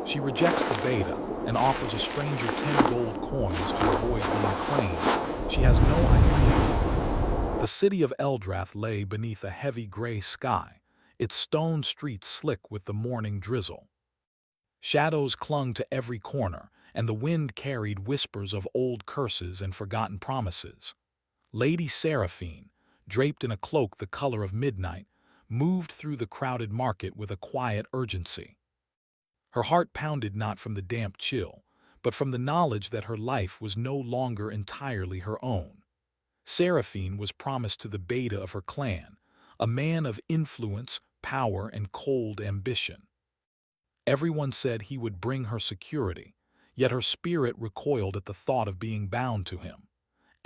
She rejects the beta and offers a stranger 10 gold coins to avoid being claimed. She has no idea. The city of Eldrath lay beneath a heavy gray sky, its stone streets slick with the morning drizzle. Shadows clung to every corner, and the wind carried whispers of old curses and forgotten promises. Lady Seraphine, draped in a cloak the color of midnight, moved through the crowded market with a quiet urgency. Her heart pounded not from the damp chill, but from the knowledge that her life was no longer entirely her own. Seraphine was promised to the beta of her clan, a man of influence, power, and cold ambition. Everyone said he would bring her security, yet her spirit recoiled at the thought of being bound to him.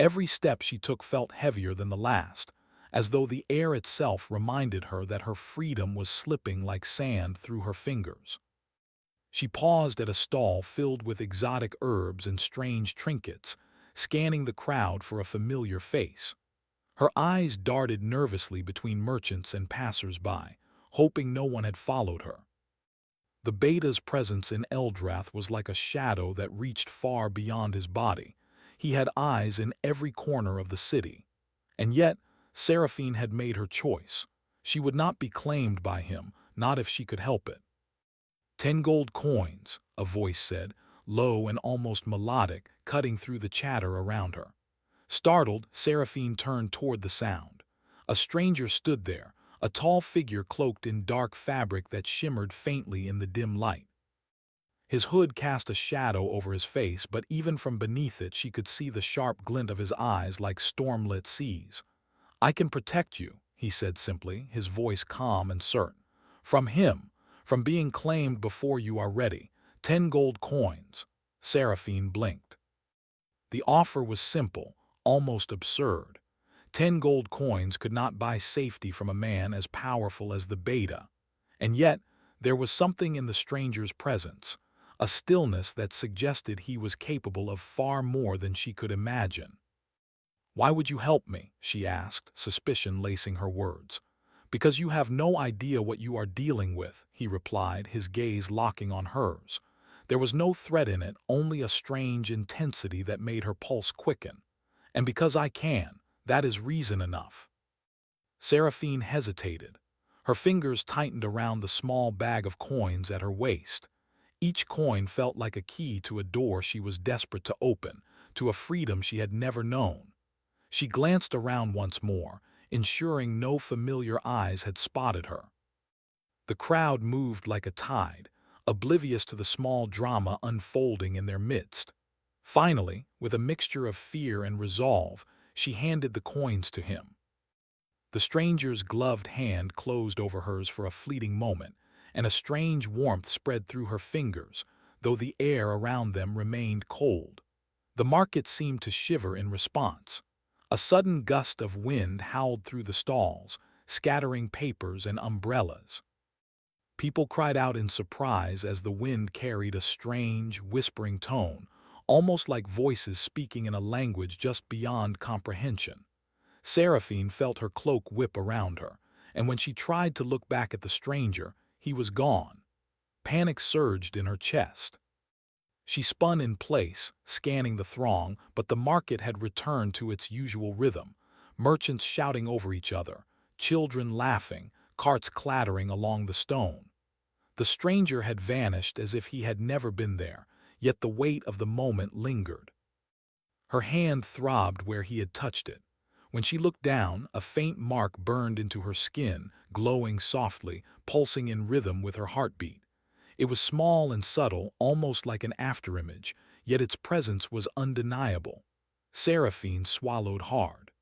Every step she took felt heavier than the last, as though the air itself reminded her that her freedom was slipping like sand through her fingers. She paused at a stall filled with exotic herbs and strange trinkets, scanning the crowd for a familiar face. Her eyes darted nervously between merchants and passers-by, hoping no one had followed her. The beta's presence in Eldrath was like a shadow that reached far beyond his body. He had eyes in every corner of the city. And yet, Seraphine had made her choice. She would not be claimed by him, not if she could help it. 10 gold coins, a voice said, low and almost melodic, cutting through the chatter around her. Startled, Seraphine turned toward the sound. A stranger stood there, a tall figure cloaked in dark fabric that shimmered faintly in the dim light. His hood cast a shadow over his face, but even from beneath it she could see the sharp glint of his eyes like storm-lit seas. "I can protect you," he said simply, his voice calm and certain. "From him, from being claimed before you are ready. 10 gold coins." Seraphine blinked. The offer was simple, almost absurd. 10 gold coins could not buy safety from a man as powerful as the beta. And yet, there was something in the stranger's presence, a stillness that suggested he was capable of far more than she could imagine. "Why would you help me?" she asked, suspicion lacing her words. "Because you have no idea what you are dealing with," he replied, his gaze locking on hers. There was no threat in it, only a strange intensity that made her pulse quicken. "And because I can. That is reason enough." Seraphine hesitated. Her fingers tightened around the small bag of coins at her waist. Each coin felt like a key to a door she was desperate to open, to a freedom she had never known. She glanced around once more, ensuring no familiar eyes had spotted her. The crowd moved like a tide, oblivious to the small drama unfolding in their midst. Finally, with a mixture of fear and resolve, she handed the coins to him. The stranger's gloved hand closed over hers for a fleeting moment, and a strange warmth spread through her fingers, though the air around them remained cold. The market seemed to shiver in response. A sudden gust of wind howled through the stalls, scattering papers and umbrellas. People cried out in surprise as the wind carried a strange, whispering tone, almost like voices speaking in a language just beyond comprehension. Seraphine felt her cloak whip around her, and when she tried to look back at the stranger, he was gone. Panic surged in her chest. She spun in place, scanning the throng, but the market had returned to its usual rhythm, merchants shouting over each other, children laughing, carts clattering along the stone. The stranger had vanished as if he had never been there, yet the weight of the moment lingered. Her hand throbbed where he had touched it. When she looked down, a faint mark burned into her skin, glowing softly, pulsing in rhythm with her heartbeat. It was small and subtle, almost like an afterimage, yet its presence was undeniable. Seraphine swallowed hard.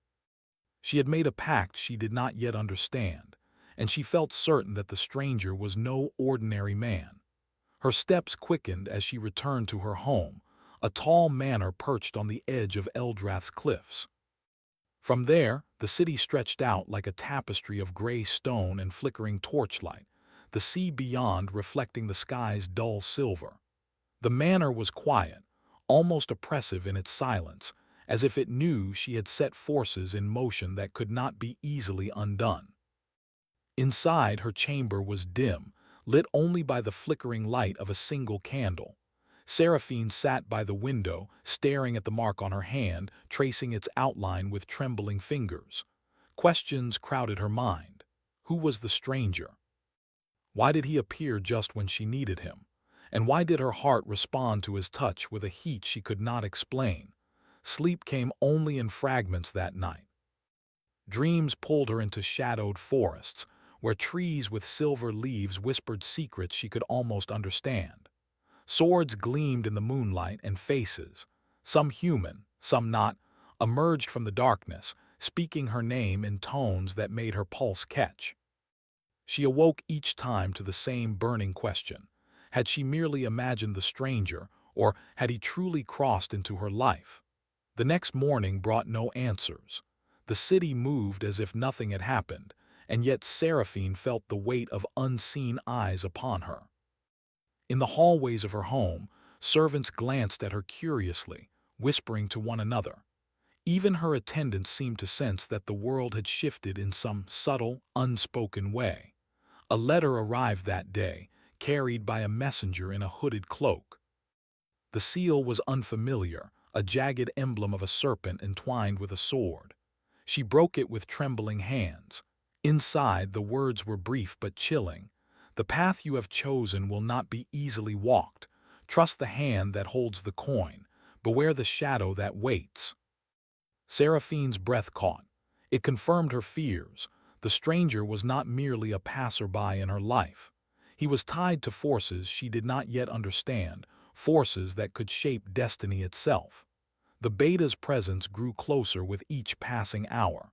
She had made a pact she did not yet understand, and she felt certain that the stranger was no ordinary man. Her steps quickened as she returned to her home, a tall manor perched on the edge of Eldrath's cliffs. From there, the city stretched out like a tapestry of gray stone and flickering torchlight, the sea beyond reflecting the sky's dull silver. The manor was quiet, almost oppressive in its silence, as if it knew she had set forces in motion that could not be easily undone. Inside, her chamber was dim, lit only by the flickering light of a single candle. Seraphine sat by the window, staring at the mark on her hand, tracing its outline with trembling fingers. Questions crowded her mind. Who was the stranger? Why did he appear just when she needed him? And why did her heart respond to his touch with a heat she could not explain? Sleep came only in fragments that night. Dreams pulled her into shadowed forests, where trees with silver leaves whispered secrets she could almost understand. Swords gleamed in the moonlight, and faces, some human, some not, emerged from the darkness, speaking her name in tones that made her pulse catch. She awoke each time to the same burning question. Had she merely imagined the stranger, or had he truly crossed into her life? The next morning brought no answers. The city moved as if nothing had happened, and yet Seraphine felt the weight of unseen eyes upon her. In the hallways of her home, servants glanced at her curiously, whispering to one another. Even her attendants seemed to sense that the world had shifted in some subtle, unspoken way. A letter arrived that day, carried by a messenger in a hooded cloak. The seal was unfamiliar, a jagged emblem of a serpent entwined with a sword. She broke it with trembling hands. Inside, the words were brief but chilling. The path you have chosen will not be easily walked. Trust the hand that holds the coin. Beware the shadow that waits. Seraphine's breath caught. It confirmed her fears. The stranger was not merely a passerby in her life. He was tied to forces she did not yet understand, forces that could shape destiny itself. The beta's presence grew closer with each passing hour.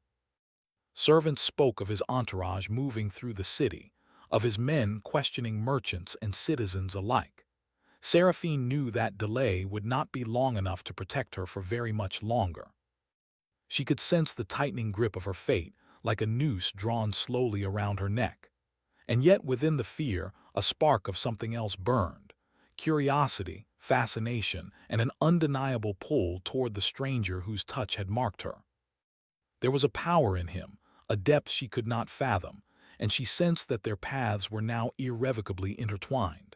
Servants spoke of his entourage moving through the city, of his men questioning merchants and citizens alike. Seraphine knew that delay would not be long enough to protect her for very much longer. She could sense the tightening grip of her fate, like a noose drawn slowly around her neck. And yet within the fear, a spark of something else burned. Curiosity, fascination, and an undeniable pull toward the stranger whose touch had marked her. There was a power in him, a depth she could not fathom, and she sensed that their paths were now irrevocably intertwined.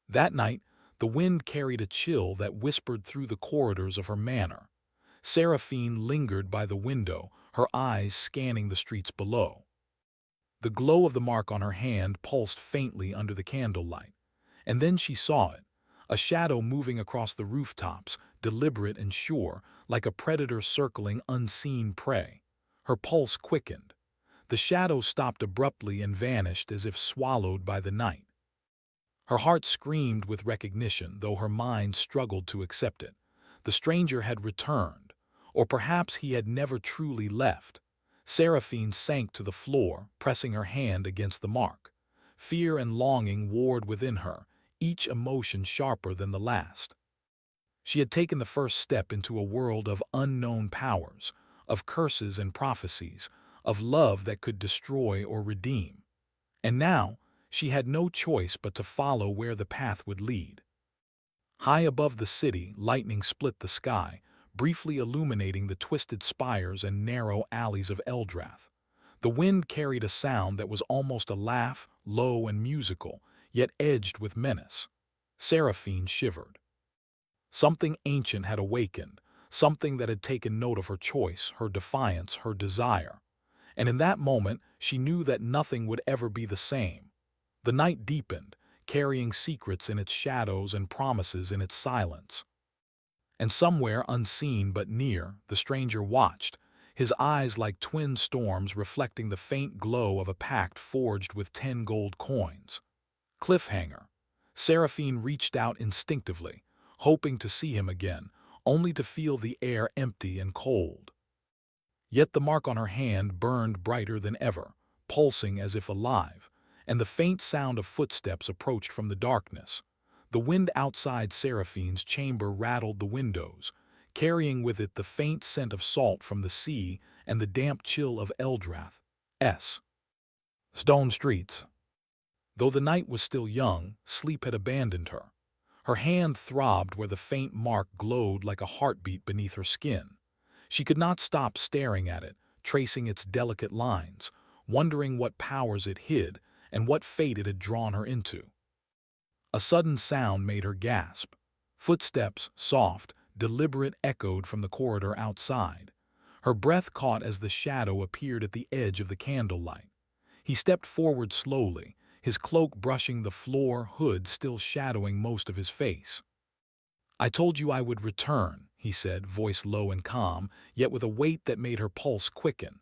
That night, the wind carried a chill that whispered through the corridors of her manor. Seraphine lingered by the window, her eyes scanning the streets below. The glow of the mark on her hand pulsed faintly under the candlelight. And then she saw it, a shadow moving across the rooftops, deliberate and sure, like a predator circling unseen prey. Her pulse quickened. The shadow stopped abruptly and vanished as if swallowed by the night. Her heart screamed with recognition, though her mind struggled to accept it. The stranger had returned, or perhaps he had never truly left. Seraphine sank to the floor, pressing her hand against the mark. Fear and longing warred within her, each emotion sharper than the last. She had taken the first step into a world of unknown powers, of curses and prophecies, of love that could destroy or redeem. And now, she had no choice but to follow where the path would lead. High above the city, lightning split the sky, briefly illuminating the twisted spires and narrow alleys of Eldrath. The wind carried a sound that was almost a laugh, low and musical, yet edged with menace. Seraphine shivered. Something ancient had awakened, something that had taken note of her choice, her defiance, her desire. And in that moment, she knew that nothing would ever be the same. The night deepened, carrying secrets in its shadows and promises in its silence. And somewhere unseen but near, the stranger watched, his eyes like twin storms reflecting the faint glow of a pact forged with 10 gold coins. Cliffhanger. Seraphine reached out instinctively, hoping to see him again, only to feel the air empty and cold. Yet the mark on her hand burned brighter than ever, pulsing as if alive, and the faint sound of footsteps approached from the darkness. The wind outside Seraphine's chamber rattled the windows, carrying with it the faint scent of salt from the sea and the damp chill of Eldrath's stone streets. Though the night was still young, sleep had abandoned her. Her hand throbbed where the faint mark glowed like a heartbeat beneath her skin. She could not stop staring at it, tracing its delicate lines, wondering what powers it hid, and what fate it had drawn her into. A sudden sound made her gasp. Footsteps, soft, deliberate, echoed from the corridor outside. Her breath caught as the shadow appeared at the edge of the candlelight. He stepped forward slowly, his cloak brushing the floor, hood still shadowing most of his face. "I told you I would return," he said, voice low and calm, yet with a weight that made her pulse quicken.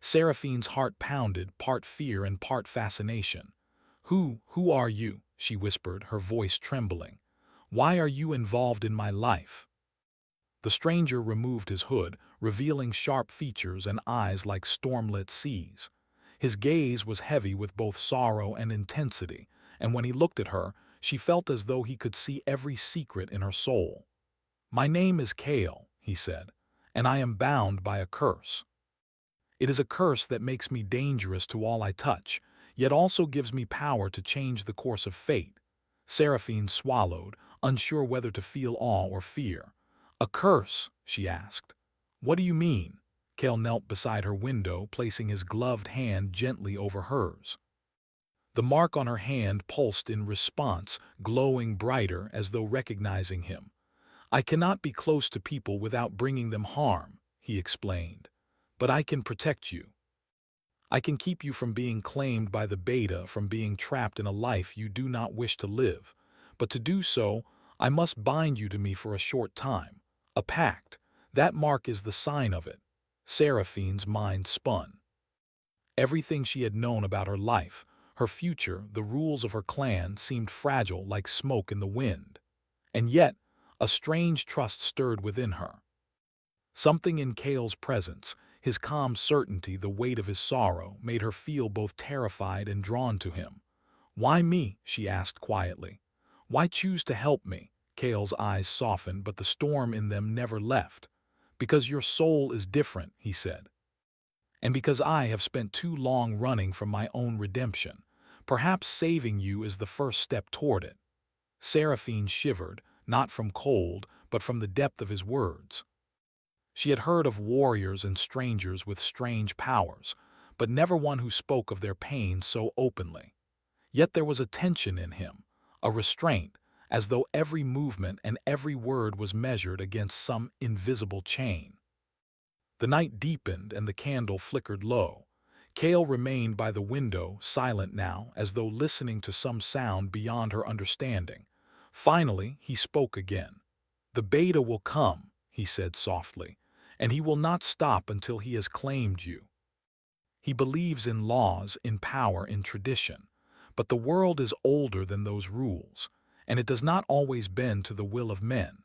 Seraphine's heart pounded, part fear and part fascination. Who are you?" she whispered, her voice trembling. "Why are you involved in my life?" The stranger removed his hood, revealing sharp features and eyes like stormlit seas. His gaze was heavy with both sorrow and intensity, and when he looked at her, she felt as though he could see every secret in her soul. "My name is Kale," he said, "and I am bound by a curse. It is a curse that makes me dangerous to all I touch, yet also gives me power to change the course of fate." Seraphine swallowed, unsure whether to feel awe or fear. "A curse?" she asked. "What do you mean?" Kale knelt beside her window, placing his gloved hand gently over hers. The mark on her hand pulsed in response, glowing brighter as though recognizing him. "I cannot be close to people without bringing them harm," he explained. "But I can protect you. I can keep you from being claimed by the beta, from being trapped in a life you do not wish to live. But to do so, I must bind you to me for a short time. A pact. That mark is the sign of it." Seraphine's mind spun. Everything she had known about her life, her future, the rules of her clan seemed fragile like smoke in the wind. And yet, a strange trust stirred within her. Something in Kale's presence, his calm certainty, the weight of his sorrow, made her feel both terrified and drawn to him. "Why me?" she asked quietly. "Why choose to help me?" Kale's eyes softened, but the storm in them never left. "Because your soul is different," he said. "And because I have spent too long running from my own redemption. Perhaps saving you is the first step toward it." Seraphine shivered, not from cold, but from the depth of his words. She had heard of warriors and strangers with strange powers, but never one who spoke of their pain so openly. Yet there was a tension in him, a restraint, as though every movement and every word was measured against some invisible chain. The night deepened and the candle flickered low. Kale remained by the window, silent now, as though listening to some sound beyond her understanding. Finally, he spoke again. "The beta will come," he said softly, "and he will not stop until he has claimed you. He believes in laws, in power, in tradition. But the world is older than those rules, and it does not always bend to the will of men."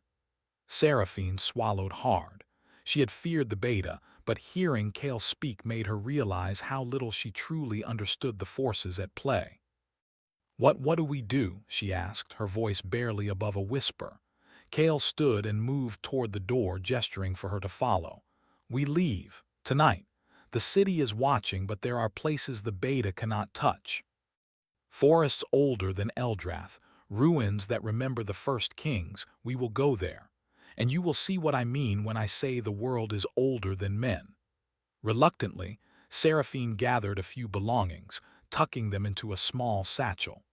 Seraphine swallowed hard. She had feared the beta, but hearing Kale speak made her realize how little she truly understood the forces at play. What do we do?" she asked, her voice barely above a whisper. Kale stood and moved toward the door, gesturing for her to follow. "We leave. Tonight. The city is watching, but there are places the beta cannot touch. Forests older than Eldrath, ruins that remember the first kings, we will go there. And you will see what I mean when I say the world is older than men." Reluctantly, Seraphine gathered a few belongings, tucking them into a small satchel.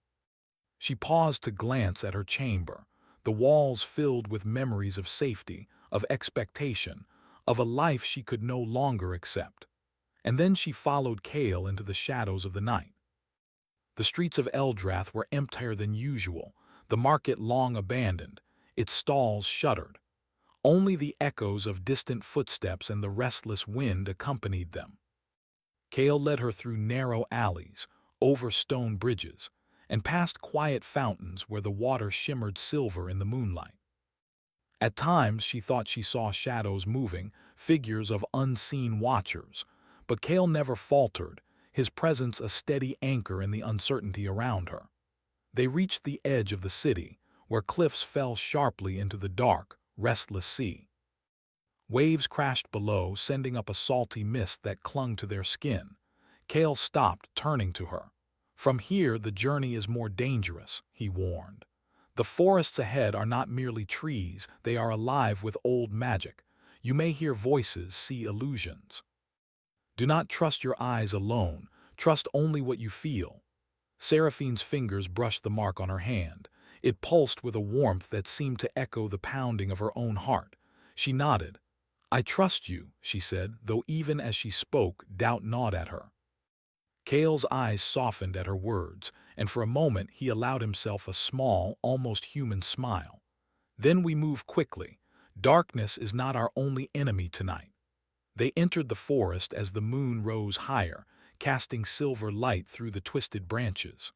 She paused to glance at her chamber, the walls filled with memories of safety, of expectation, of a life she could no longer accept. And then she followed Kale into the shadows of the night. The streets of Eldrath were emptier than usual, the market long abandoned, its stalls shuttered. Only the echoes of distant footsteps and the restless wind accompanied them. Kale led her through narrow alleys, over stone bridges, and past quiet fountains where the water shimmered silver in the moonlight. At times she thought she saw shadows moving, figures of unseen watchers, but Kale never faltered, his presence a steady anchor in the uncertainty around her. They reached the edge of the city, where cliffs fell sharply into the dark, restless sea. Waves crashed below, sending up a salty mist that clung to their skin. Kale stopped, turning to her. "From here the journey is more dangerous," he warned. "The forests ahead are not merely trees, they are alive with old magic. You may hear voices, see illusions. Do not trust your eyes alone, trust only what you feel." Seraphine's fingers brushed the mark on her hand. It pulsed with a warmth that seemed to echo the pounding of her own heart. She nodded. "I trust you," she said, though even as she spoke, doubt gnawed at her. Cale's eyes softened at her words, and for a moment he allowed himself a small, almost human smile. "Then we move quickly. Darkness is not our only enemy tonight." They entered the forest as the moon rose higher, casting silver light through the twisted branches.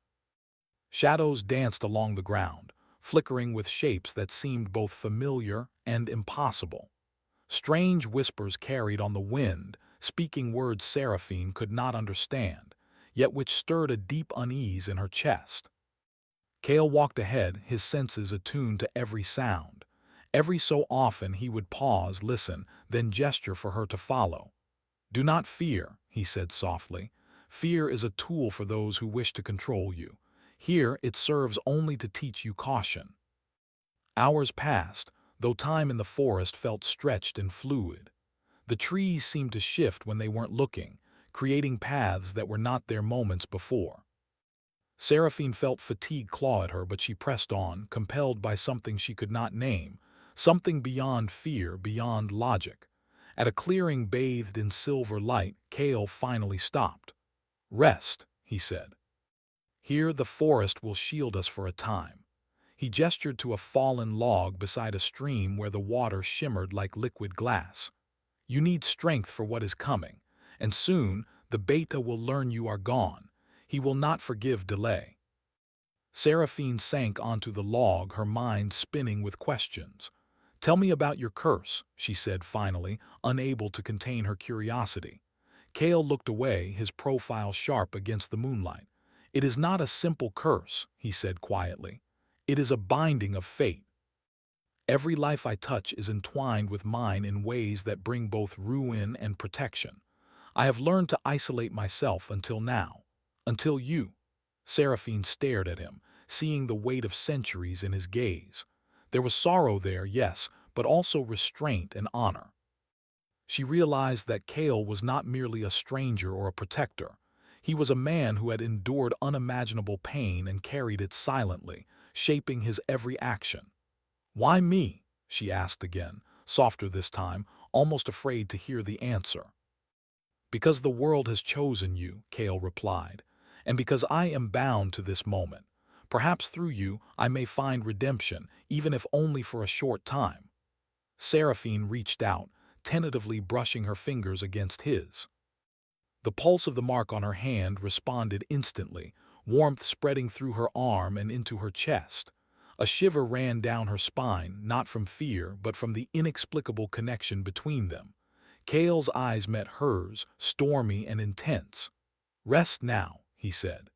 Shadows danced along the ground, flickering with shapes that seemed both familiar and impossible. Strange whispers carried on the wind, speaking words Seraphine could not understand, yet which stirred a deep unease in her chest. Cale walked ahead, his senses attuned to every sound. Every so often he would pause, listen, then gesture for her to follow. "Do not fear," he said softly. "Fear is a tool for those who wish to control you. Here it serves only to teach you caution." Hours passed, though time in the forest felt stretched and fluid. The trees seemed to shift when they weren't looking, creating paths that were not there moments before. Seraphine felt fatigue claw at her, but she pressed on, compelled by something she could not name, something beyond fear, beyond logic. At a clearing bathed in silver light, Cale finally stopped. "Rest," he said. "Here the forest will shield us for a time." He gestured to a fallen log beside a stream where the water shimmered like liquid glass. "You need strength for what is coming, and soon the beta will learn you are gone. He will not forgive delay." Seraphine sank onto the log, her mind spinning with questions. "Tell me about your curse," she said finally, unable to contain her curiosity. Cale looked away, his profile sharp against the moonlight. "It is not a simple curse," he said quietly. "It is a binding of fate. Every life I touch is entwined with mine in ways that bring both ruin and protection. I have learned to isolate myself until now. Until you." Seraphine stared at him, seeing the weight of centuries in his gaze. There was sorrow there, yes, but also restraint and honor. She realized that Cale was not merely a stranger or a protector. He was a man who had endured unimaginable pain and carried it silently, shaping his every action. "Why me?" she asked again, softer this time, almost afraid to hear the answer. "Because the world has chosen you," Cale replied, "and because I am bound to this moment. Perhaps through you I may find redemption, even if only for a short time." Seraphine reached out, tentatively brushing her fingers against his. The pulse of the mark on her hand responded instantly, warmth spreading through her arm and into her chest. A shiver ran down her spine, not from fear, but from the inexplicable connection between them. Cale's eyes met hers, stormy and intense. "Rest now," he said.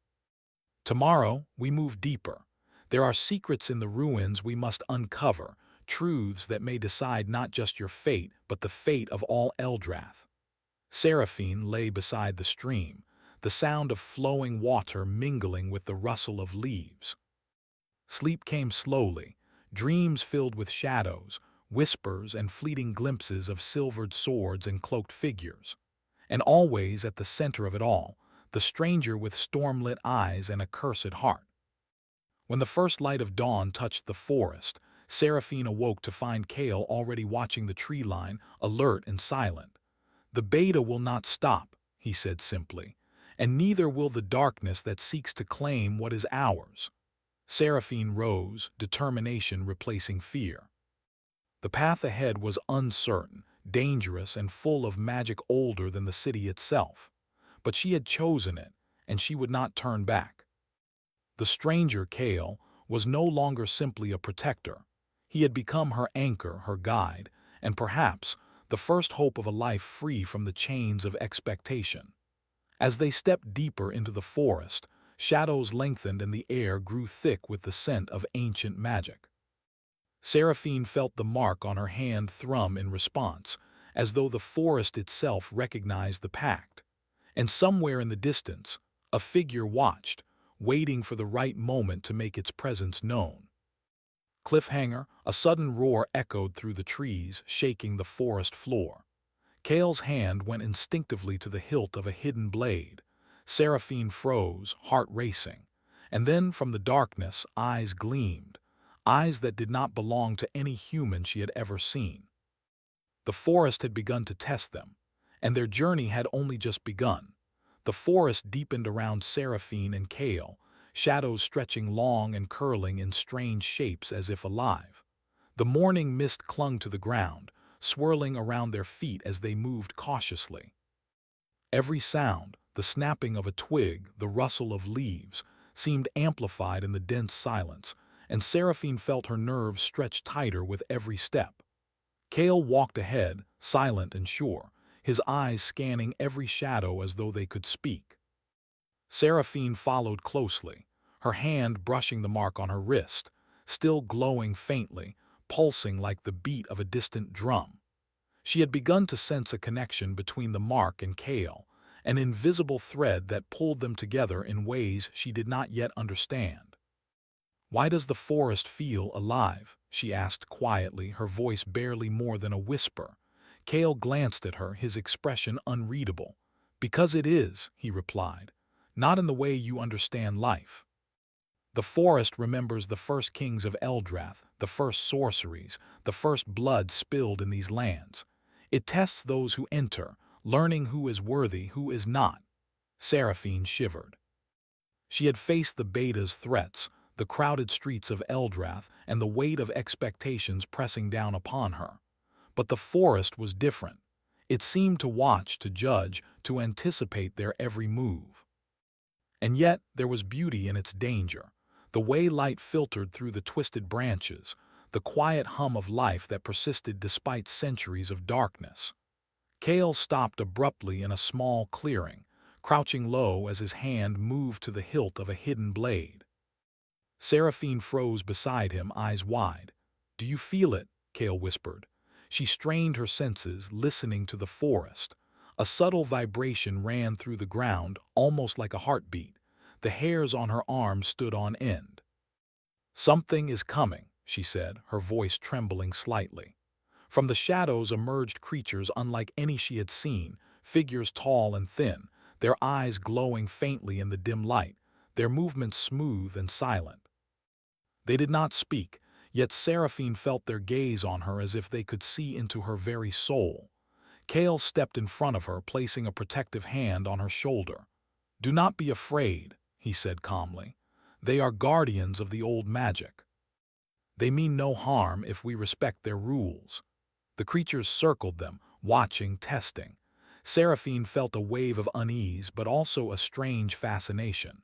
"Tomorrow we move deeper. There are secrets in the ruins we must uncover, truths that may decide not just your fate, but the fate of all Eldrath." Seraphine lay beside the stream, the sound of flowing water mingling with the rustle of leaves. Sleep came slowly, dreams filled with shadows, whispers and fleeting glimpses of silvered swords and cloaked figures. And always at the center of it all, the stranger with storm-lit eyes and a cursed heart. When the first light of dawn touched the forest, Seraphine awoke to find Cale already watching the tree line, alert and silent. "The beta will not stop," he said simply, "and neither will the darkness that seeks to claim what is ours." Seraphine rose, determination replacing fear. The path ahead was uncertain, dangerous, and full of magic older than the city itself. But she had chosen it, and she would not turn back. The stranger, Cale, was no longer simply a protector. He had become her anchor, her guide, and perhaps the first hope of a life free from the chains of expectation. As they stepped deeper into the forest, shadows lengthened and the air grew thick with the scent of ancient magic. Seraphine felt the mark on her hand thrum in response, as though the forest itself recognized the pact. And somewhere in the distance, a figure watched, waiting for the right moment to make its presence known. Cliffhanger, a sudden roar echoed through the trees, shaking the forest floor. Cale's hand went instinctively to the hilt of a hidden blade. Seraphine froze, heart racing. And then from the darkness, eyes gleamed, eyes that did not belong to any human she had ever seen. The forest had begun to test them, and their journey had only just begun. The forest deepened around Seraphine and Kale, shadows stretching long and curling in strange shapes as if alive. The morning mist clung to the ground, swirling around their feet as they moved cautiously. Every sound, the snapping of a twig, the rustle of leaves, seemed amplified in the dense silence, and Seraphine felt her nerves stretch tighter with every step. Kale walked ahead, silent and sure, his eyes scanning every shadow as though they could speak. Seraphine followed closely, her hand brushing the mark on her wrist, still glowing faintly, pulsing like the beat of a distant drum. She had begun to sense a connection between the mark and Kale, an invisible thread that pulled them together in ways she did not yet understand. "Why does the forest feel alive?" she asked quietly, her voice barely more than a whisper. Kale glanced at her, his expression unreadable. "Because it is," he replied, "not in the way you understand life. The forest remembers the first kings of Eldrath, the first sorceries, the first blood spilled in these lands. It tests those who enter, learning who is worthy, who is not." Seraphine shivered. She had faced the Beta's threats, the crowded streets of Eldrath, and the weight of expectations pressing down upon her. But the forest was different. It seemed to watch, to judge, to anticipate their every move. And yet there was beauty in its danger. The way light filtered through the twisted branches, the quiet hum of life that persisted despite centuries of darkness. Kale stopped abruptly in a small clearing, crouching low as his hand moved to the hilt of a hidden blade. Seraphine froze beside him, eyes wide. "Do you feel it?" Kale whispered. She strained her senses, listening to the forest. A subtle vibration ran through the ground, almost like a heartbeat. The hairs on her arms stood on end. "Something is coming," she said, her voice trembling slightly. From the shadows emerged creatures unlike any she had seen, figures tall and thin, their eyes glowing faintly in the dim light, their movements smooth and silent. They did not speak, yet Seraphine felt their gaze on her as if they could see into her very soul. Kale stepped in front of her, placing a protective hand on her shoulder. "Do not be afraid," he said calmly. "They are guardians of the old magic. They mean no harm if we respect their rules." The creatures circled them, watching, testing. Seraphine felt a wave of unease, but also a strange fascination.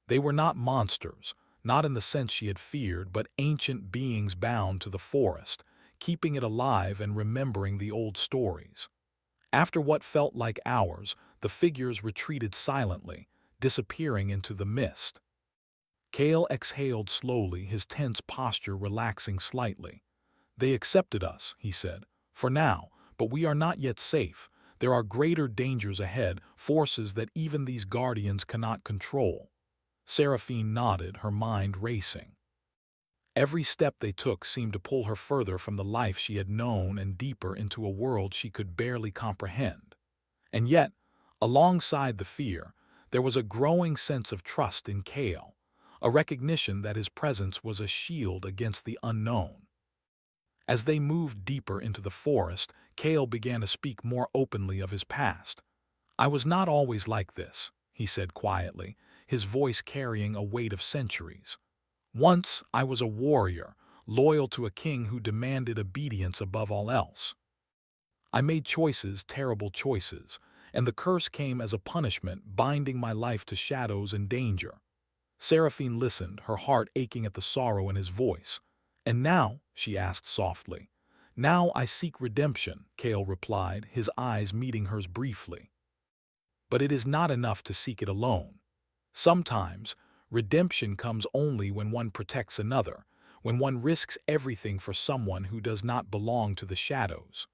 They were not monsters, not in the sense she had feared, but ancient beings bound to the forest, keeping it alive and remembering the old stories. After what felt like hours, the figures retreated silently, disappearing into the mist. Kale exhaled slowly, his tense posture relaxing slightly. "They accepted us," he said, "for now, but we are not yet safe. There are greater dangers ahead, forces that even these guardians cannot control." Seraphine nodded, her mind racing. Every step they took seemed to pull her further from the life she had known and deeper into a world she could barely comprehend. And yet, alongside the fear, there was a growing sense of trust in Kale, a recognition that his presence was a shield against the unknown. As they moved deeper into the forest, Kale began to speak more openly of his past. "I was not always like this," he said quietly, his voice carrying a weight of centuries. "Once I was a warrior, loyal to a king who demanded obedience above all else. I made choices, terrible choices, and the curse came as a punishment, binding my life to shadows and danger." Seraphine listened, her heart aching at the sorrow in his voice. "And now?" she asked softly. "Now I seek redemption," Kale replied, his eyes meeting hers briefly. "But it is not enough to seek it alone. Sometimes, redemption comes only when one protects another, when one risks everything for someone who does not belong to the shadows."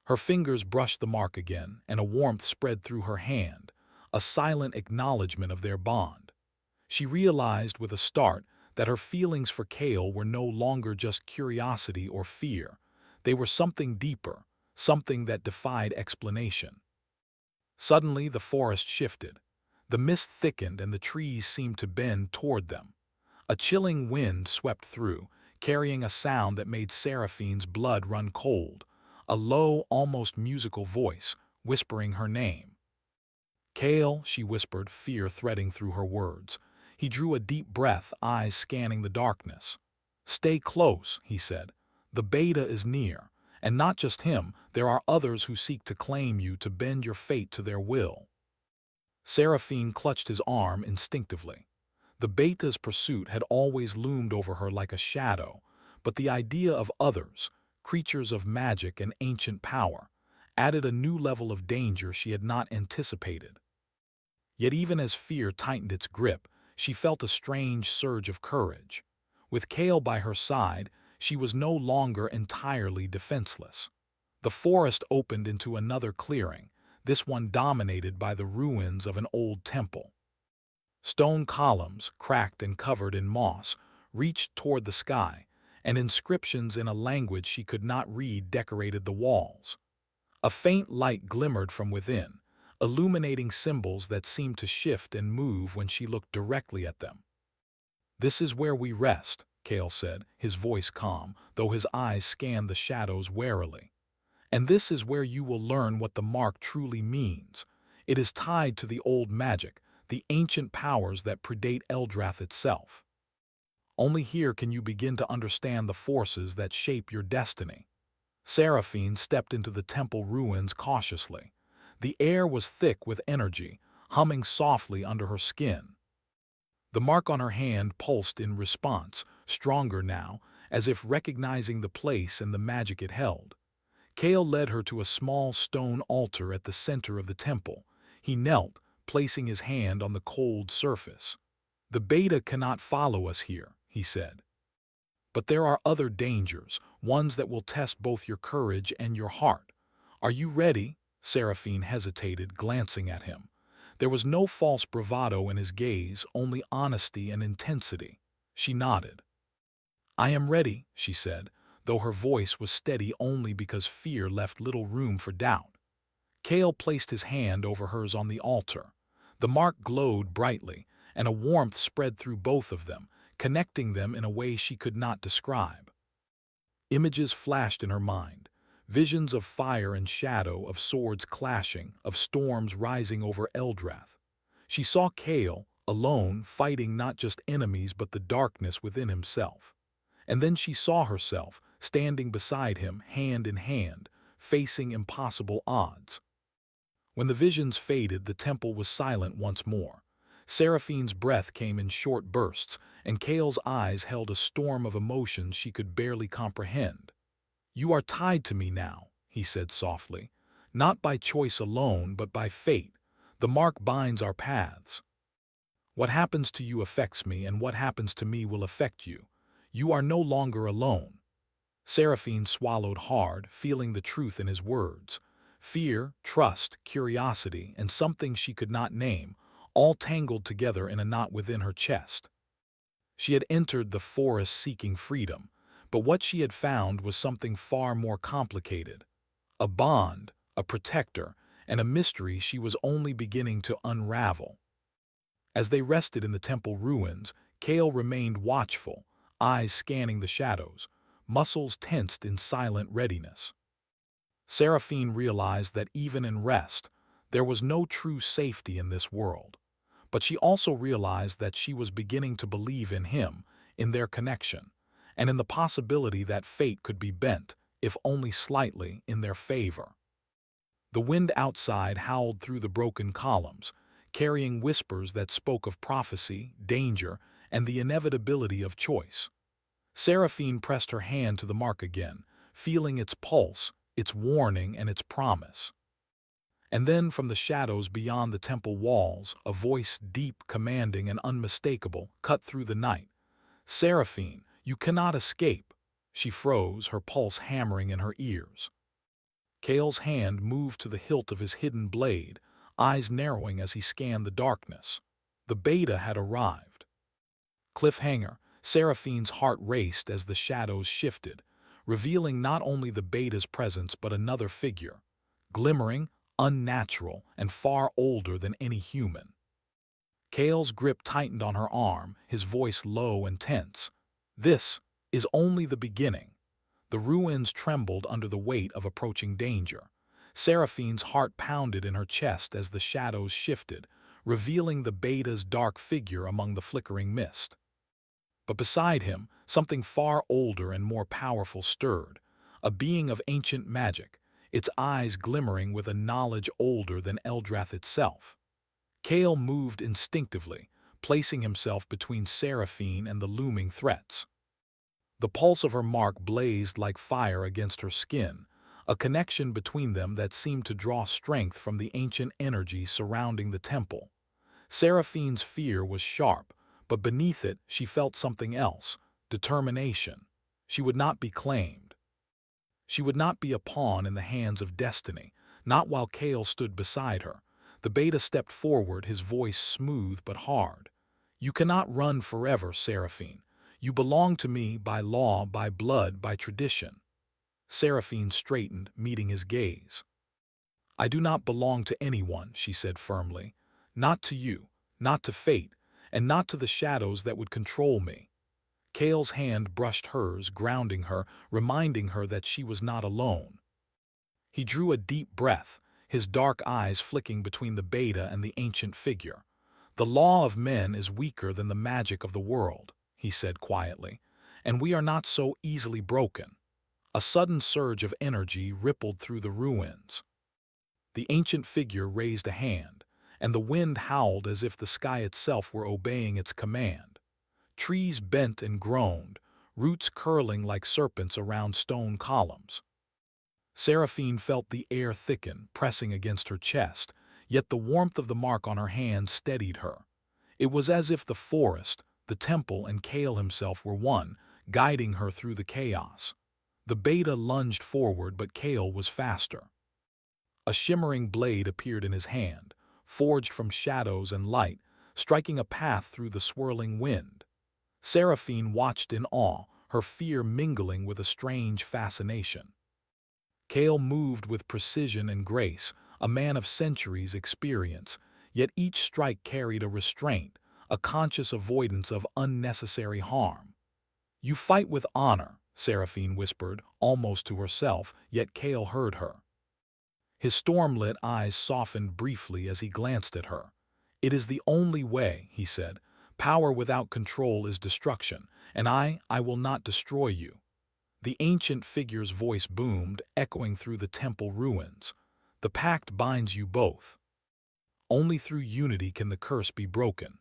Her fingers brushed the mark again, and a warmth spread through her hand, a silent acknowledgement of their bond. She realized with a start that her feelings for Kale were no longer just curiosity or fear. They were something deeper, something that defied explanation. Suddenly the forest shifted. The mist thickened and the trees seemed to bend toward them. A chilling wind swept through, carrying a sound that made Seraphine's blood run cold, a low, almost musical voice, whispering her name. "Kale," she whispered, fear threading through her words. He drew a deep breath, eyes scanning the darkness. "Stay close," he said. "The beta is near, and not just him, there are others who seek to claim you, to bend your fate to their will." Seraphine clutched his arm instinctively. The beta's pursuit had always loomed over her like a shadow, but the idea of others, creatures of magic and ancient power, added a new level of danger she had not anticipated. Yet even as fear tightened its grip, she felt a strange surge of courage. With Kale by her side, she was no longer entirely defenseless. The forest opened into another clearing, this one dominated by the ruins of an old temple. Stone columns, cracked and covered in moss, reached toward the sky, and inscriptions in a language she could not read decorated the walls. A faint light glimmered from within, illuminating symbols that seemed to shift and move when she looked directly at them. "This is where we rest," Kale said, his voice calm, though his eyes scanned the shadows warily. "And this is where you will learn what the mark truly means. It is tied to the old magic, the ancient powers that predate Eldrath itself. Only here can you begin to understand the forces that shape your destiny." Seraphine stepped into the temple ruins cautiously. The air was thick with energy, humming softly under her skin. The mark on her hand pulsed in response, stronger now, as if recognizing the place and the magic it held. Kale led her to a small stone altar at the center of the temple. He knelt, placing his hand on the cold surface. "The beta cannot follow us here," he said. "But there are other dangers, ones that will test both your courage and your heart. Are you ready?" Seraphine hesitated, glancing at him. There was no false bravado in his gaze, only honesty and intensity. She nodded. "I am ready," she said, though her voice was steady only because fear left little room for doubt. Kale placed his hand over hers on the altar. The mark glowed brightly, and a warmth spread through both of them, connecting them in a way she could not describe. Images flashed in her mind, visions of fire and shadow, of swords clashing, of storms rising over Eldrath. She saw Kale, alone, fighting not just enemies but the darkness within himself. And then she saw herself, standing beside him, hand in hand, facing impossible odds. When the visions faded, the temple was silent once more. Seraphine's breath came in short bursts, and Kale's eyes held a storm of emotions she could barely comprehend. "You are tied to me now," he said softly. "Not by choice alone, but by fate. The mark binds our paths. What happens to you affects me, and what happens to me will affect you. You are no longer alone." Seraphine swallowed hard, feeling the truth in his words. Fear, trust, curiosity, and something she could not name, all tangled together in a knot within her chest. She had entered the forest seeking freedom, but what she had found was something far more complicated. A bond, a protector, and a mystery she was only beginning to unravel. As they rested in the temple ruins, Kale remained watchful, eyes scanning the shadows, muscles tensed in silent readiness. Seraphine realized that even in rest, there was no true safety in this world. But she also realized that she was beginning to believe in him, in their connection, and in the possibility that fate could be bent, if only slightly, in their favor. The wind outside howled through the broken columns, carrying whispers that spoke of prophecy, danger, and the inevitability of choice. Seraphine pressed her hand to the mark again, feeling its pulse, its warning, and its promise. And then from the shadows beyond the temple walls, a voice deep, commanding, and unmistakable cut through the night. "Seraphine, you cannot escape." She froze, her pulse hammering in her ears. Kale's hand moved to the hilt of his hidden blade, eyes narrowing as he scanned the darkness. The beta had arrived. Cliffhanger, Seraphine's heart raced as the shadows shifted, revealing not only the beta's presence but another figure, glimmering, unnatural, and far older than any human. Kale's grip tightened on her arm, his voice low and tense. This is only the beginning. The ruins trembled under the weight of approaching danger. Seraphine's heart pounded in her chest as the shadows shifted, revealing the beta's dark figure among the flickering mist. But beside him, something far older and more powerful stirred, a being of ancient magic, its eyes glimmering with a knowledge older than Eldrath itself. Kale moved instinctively, placing himself between Seraphine and the looming threats. The pulse of her mark blazed like fire against her skin, a connection between them that seemed to draw strength from the ancient energy surrounding the temple. Seraphine's fear was sharp, but beneath it she felt something else, determination. She would not be claimed. She would not be a pawn in the hands of destiny, not while Kale stood beside her. The beta stepped forward, his voice smooth but hard. "You cannot run forever, Seraphine. You belong to me by law, by blood, by tradition." Seraphine straightened, meeting his gaze. "I do not belong to anyone," she said firmly. "Not to you, not to fate, and not to the shadows that would control me." Kale's hand brushed hers, grounding her, reminding her that she was not alone. He drew a deep breath, his dark eyes flicking between the beta and the ancient figure. "The law of men is weaker than the magic of the world," he said quietly, "and we are not so easily broken." A sudden surge of energy rippled through the ruins. The ancient figure raised a hand, and the wind howled as if the sky itself were obeying its command. Trees bent and groaned, roots curling like serpents around stone columns. Seraphine felt the air thicken, pressing against her chest, yet the warmth of the mark on her hand steadied her. It was as if the forest, the temple, and Kale himself were one, guiding her through the chaos. The beta lunged forward, but Kale was faster. A shimmering blade appeared in his hand, forged from shadows and light, striking a path through the swirling wind. Seraphine watched in awe, her fear mingling with a strange fascination. Kale moved with precision and grace, a man of centuries' experience, yet each strike carried a restraint, a conscious avoidance of unnecessary harm. "You fight with honor," Seraphine whispered, almost to herself, yet Kale heard her. His storm-lit eyes softened briefly as he glanced at her. "It is the only way," he said. "Power without control is destruction, and I will not destroy you." The ancient figure's voice boomed, echoing through the temple ruins. "The pact binds you both. Only through unity can the curse be broken."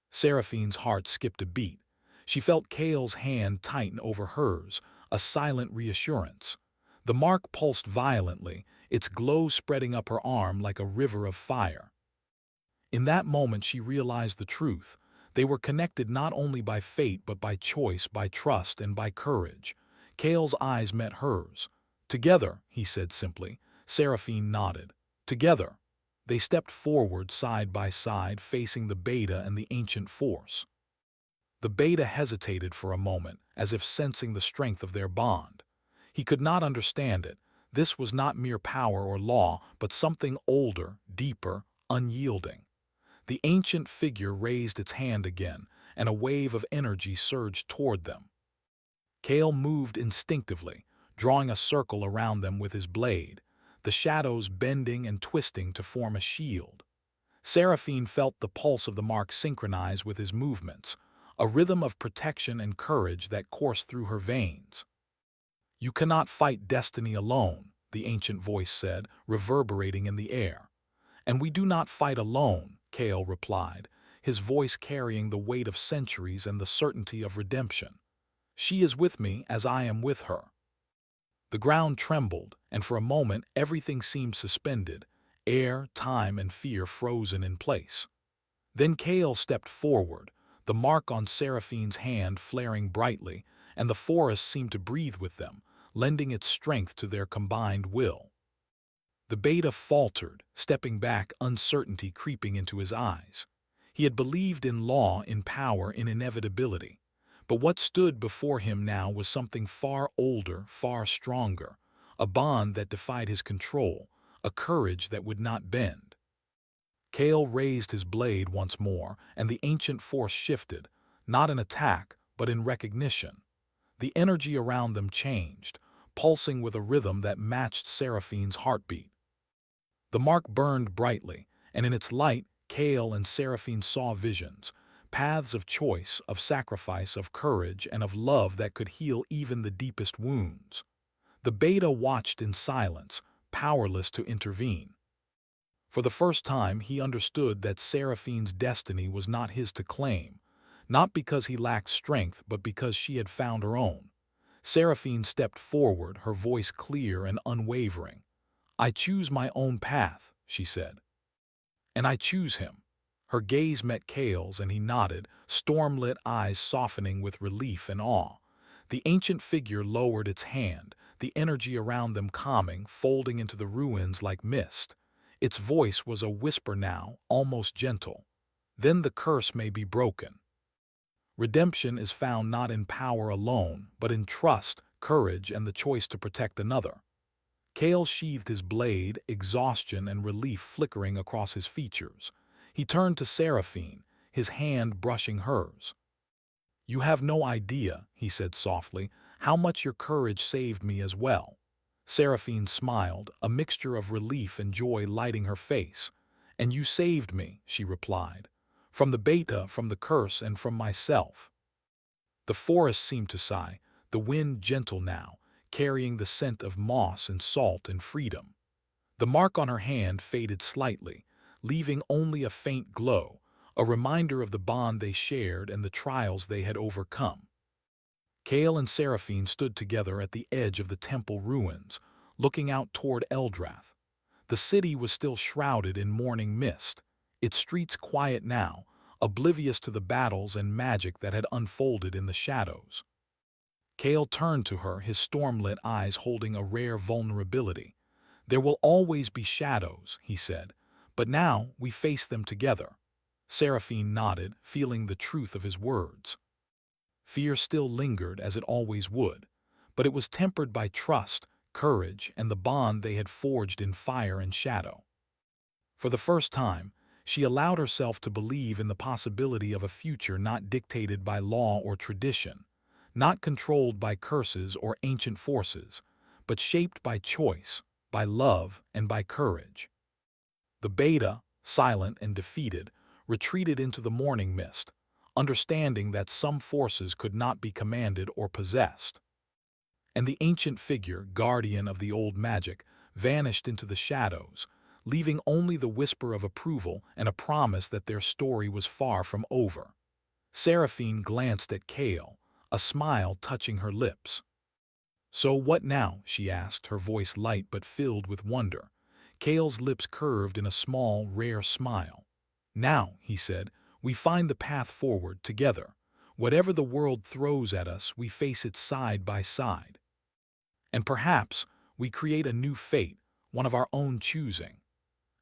Seraphine's heart skipped a beat. She felt Kale's hand tighten over hers, a silent reassurance. The mark pulsed violently, its glow spreading up her arm like a river of fire. In that moment she realized the truth. They were connected not only by fate but by choice, by trust, and by courage. Kale's eyes met hers. "Together," he said simply. Seraphine nodded. "Together." They stepped forward side by side, facing the beta and the ancient force. The beta hesitated for a moment, as if sensing the strength of their bond. He could not understand it. This was not mere power or law, but something older, deeper, unyielding. The ancient figure raised its hand again, and a wave of energy surged toward them. Kale moved instinctively, drawing a circle around them with his blade, the shadows bending and twisting to form a shield. Seraphine felt the pulse of the mark synchronize with his movements, a rhythm of protection and courage that coursed through her veins. "You cannot fight destiny alone," the ancient voice said, reverberating in the air. "And we do not fight alone," Kale replied, his voice carrying the weight of centuries and the certainty of redemption. "She is with me as I am with her." The ground trembled, and for a moment everything seemed suspended, air, time, and fear frozen in place. Then Kale stepped forward, the mark on Seraphine's hand flaring brightly, and the forest seemed to breathe with them, lending its strength to their combined will. The beta faltered, stepping back, uncertainty creeping into his eyes. He had believed in law, in power, in inevitability. But what stood before him now was something far older, far stronger, a bond that defied his control, a courage that would not bend. Kale raised his blade once more, and the ancient force shifted, not in attack, but in recognition. The energy around them changed, pulsing with a rhythm that matched Seraphine's heartbeat. The mark burned brightly, and in its light, Kale and Seraphine saw visions, paths of choice, of sacrifice, of courage, and of love that could heal even the deepest wounds. The beta watched in silence, powerless to intervene. For the first time, he understood that Seraphine's destiny was not his to claim, not because he lacked strength, but because she had found her own. Seraphine stepped forward, her voice clear and unwavering. "I choose my own path," she said. "And I choose him." Her gaze met Kale's, and he nodded, storm-lit eyes softening with relief and awe. The ancient figure lowered its hand, the energy around them calming, folding into the ruins like mist. Its voice was a whisper now, almost gentle. "Then the curse may be broken." Redemption is found not in power alone, but in trust, courage, and the choice to protect another. Kale sheathed his blade, exhaustion and relief flickering across his features. He turned to Seraphine, his hand brushing hers. "You have no idea," he said softly, "how much your courage saved me as well." Seraphine smiled, a mixture of relief and joy lighting her face. "And you saved me," she replied. "From the beta, from the curse, and from myself." The forest seemed to sigh, the wind gentle now, carrying the scent of moss and salt and freedom. The mark on her hand faded slightly, leaving only a faint glow, a reminder of the bond they shared and the trials they had overcome. Kale and Seraphine stood together at the edge of the temple ruins, looking out toward Eldrath. The city was still shrouded in morning mist, its streets quiet now, oblivious to the battles and magic that had unfolded in the shadows. Kale turned to her, his storm-lit eyes holding a rare vulnerability. "There will always be shadows," he said, "but now we face them together." Seraphine nodded, feeling the truth of his words. Fear still lingered, as it always would, but it was tempered by trust, courage, and the bond they had forged in fire and shadow. For the first time, she allowed herself to believe in the possibility of a future not dictated by law or tradition, not controlled by curses or ancient forces, but shaped by choice, by love, and by courage. The beta, silent and defeated, retreated into the morning mist, understanding that some forces could not be commanded or possessed. And the ancient figure, guardian of the old magic, vanished into the shadows, leaving only the whisper of approval and a promise that their story was far from over. Seraphine glanced at Kale, a smile touching her lips. "So what now?" she asked, her voice light but filled with wonder. Kale's lips curved in a small, rare smile. "Now," he said, "we find the path forward together. Whatever the world throws at us, we face it side by side. And perhaps we create a new fate, one of our own choosing."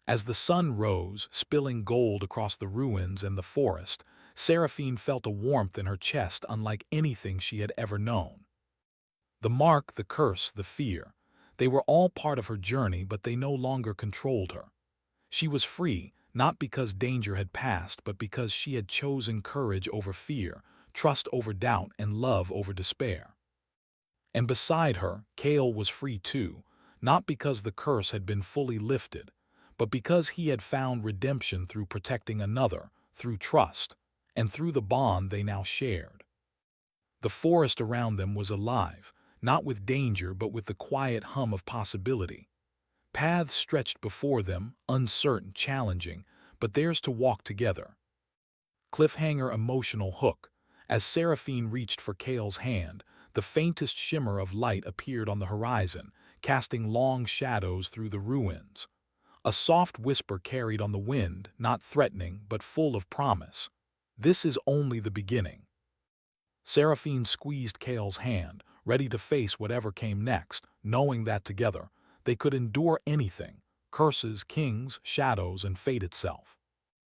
As the sun rose, spilling gold across the ruins and the forest, Seraphine felt a warmth in her chest unlike anything she had ever known. The mark, the curse, the fear, they were all part of her journey, but they no longer controlled her. She was free, not because danger had passed, but because she had chosen courage over fear, trust over doubt, and love over despair. And beside her, Kale was free too, not because the curse had been fully lifted, but because he had found redemption through protecting another, through trust, and through the bond they now shared. The forest around them was alive, not with danger but with the quiet hum of possibility. Paths stretched before them, uncertain, challenging, but theirs to walk together. Cliffhanger emotional hook. As Seraphine reached for Kale's hand, the faintest shimmer of light appeared on the horizon, casting long shadows through the ruins. A soft whisper carried on the wind, not threatening but full of promise. "This is only the beginning." Seraphine squeezed Kale's hand, ready to face whatever came next, knowing that together they could endure anything: curses, kings, shadows, and fate itself.